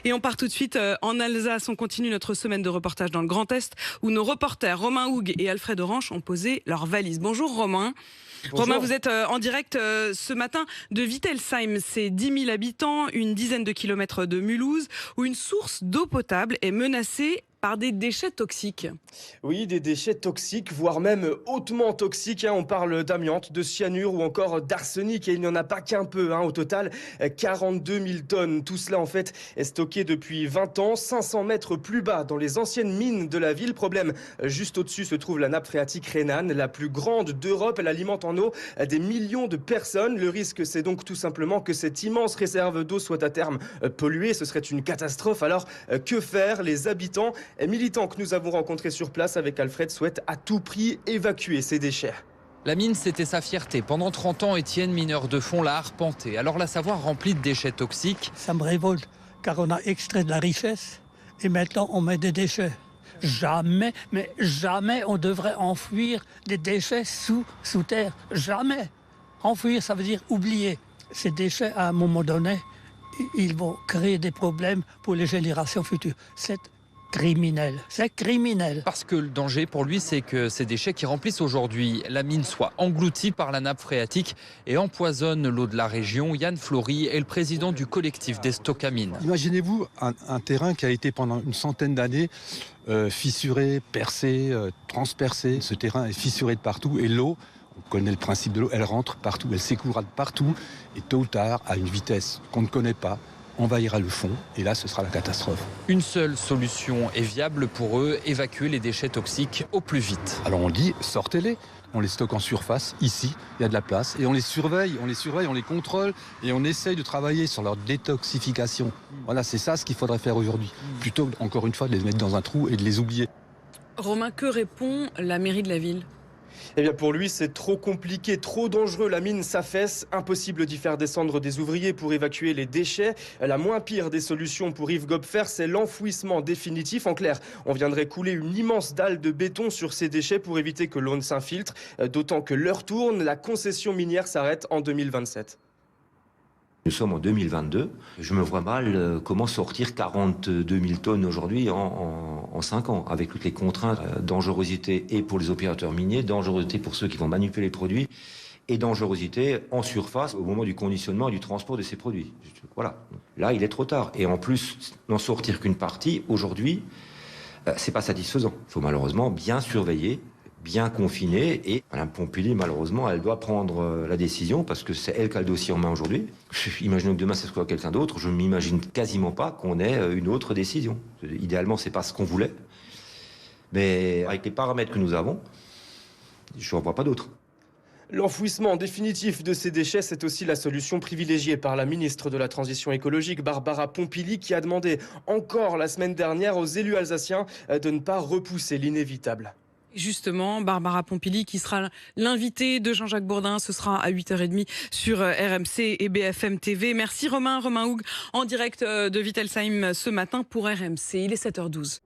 Et on part tout de suite en Alsace. On continue notre semaine de reportage dans le Grand Est où nos reporters Romain Houg et Alfred Orange ont posé leurs valises. Bonjour Romain. Bonjour. Romain, vous êtes en direct ce matin de Wittelsheim. C'est 10 000 habitants, une dizaine de kilomètres de Mulhouse, où une source d'eau potable est menacée par des déchets toxiques. Oui, des déchets toxiques, voire même hautement toxiques. On parle d'amiante, de cyanure ou encore d'arsenic. Et il n'y en a pas qu'un peu. Au total, 42 000 tonnes. Tout cela, en fait, est stocké depuis 20 ans, 500 mètres plus bas, dans les anciennes mines de la ville. Problème, juste au-dessus se trouve la nappe phréatique rhénane, la plus grande d'Europe. Elle alimente en eau des millions de personnes. Le risque, c'est donc tout simplement que cette immense réserve d'eau soit à terme polluée. Ce serait une catastrophe. Alors, que faire? Les habitants militants que nous avons rencontrés sur place avec Alfred souhaitent à tout prix évacuer ces déchets. La mine, c'était sa fierté. Pendant 30 ans, Étienne, mineur de fond, l'a arpenté. Alors la savoir remplie de déchets toxiques. Ça me révolte, car on a extrait de la richesse et maintenant on met des déchets. Jamais, mais jamais on devrait enfouir des déchets sous terre. Jamais. Enfouir, ça veut dire oublier. Ces déchets, à un moment donné, ils vont créer des problèmes pour les générations futures. C'est criminel. Parce que le danger pour lui, c'est que ces déchets qui remplissent aujourd'hui la mine soient engloutis par la nappe phréatique et empoisonnent l'eau de la région. Yann Flory est le président du collectif des stocks à mine. Imaginez-vous un terrain qui a été pendant une centaine d'années fissuré, percé, transpercé. Ce terrain est fissuré de partout et l'eau, on connaît le principe de l'eau, elle rentre partout, elle s'écoulera de partout et tôt ou tard, à une vitesse qu'on ne connaît pas, envahira le fond et là ce sera la catastrophe. Une seule solution est viable pour eux, évacuer les déchets toxiques au plus vite. Alors on dit sortez-les, on les stocke en surface, ici, il y a de la place et on les surveille, on les contrôle et on essaye de travailler sur leur détoxification. Voilà, c'est ça ce qu'il faudrait faire aujourd'hui, plutôt encore une fois de les mettre dans un trou et de les oublier. Romain, que répond la mairie de la ville ? Eh bien pour lui, c'est trop compliqué, trop dangereux. La mine s'affaisse, impossible d'y faire descendre des ouvriers pour évacuer les déchets. La moins pire des solutions pour Yves Gopfer, c'est l'enfouissement définitif. En clair, on viendrait couler une immense dalle de béton sur ces déchets pour éviter que l'eau ne s'infiltre. D'autant que l'heure tourne, la concession minière s'arrête en 2027. Nous sommes en 2022. Je me vois mal comment sortir 42 000 tonnes aujourd'hui en 5 ans, avec toutes les contraintes, dangerosité et pour les opérateurs miniers, dangerosité pour ceux qui vont manipuler les produits, et dangerosité en surface au moment du conditionnement et du transport de ces produits. Voilà. Là, il est trop tard. Et en plus, n'en sortir qu'une partie, aujourd'hui, c'est pas satisfaisant. Il faut malheureusement bien surveiller, bien confinée, et Mme Pompili, malheureusement, elle doit prendre la décision parce que c'est elle qui a le dossier en main aujourd'hui. Imaginons que demain ce soit quelqu'un d'autre, je ne m'imagine quasiment pas qu'on ait une autre décision. Idéalement, c'est pas ce qu'on voulait, mais avec les paramètres que nous avons, je n'en vois pas d'autre. L'enfouissement définitif de ces déchets, c'est aussi la solution privilégiée par la ministre de la Transition écologique, Barbara Pompili, qui a demandé encore la semaine dernière aux élus alsaciens de ne pas repousser l'inévitable. Justement, Barbara Pompili qui sera l'invitée de Jean-Jacques Bourdin. Ce sera à 8h30 sur RMC et BFM TV. Merci Romain Houg en direct de Wittelsheim ce matin pour RMC. Il est 7h12.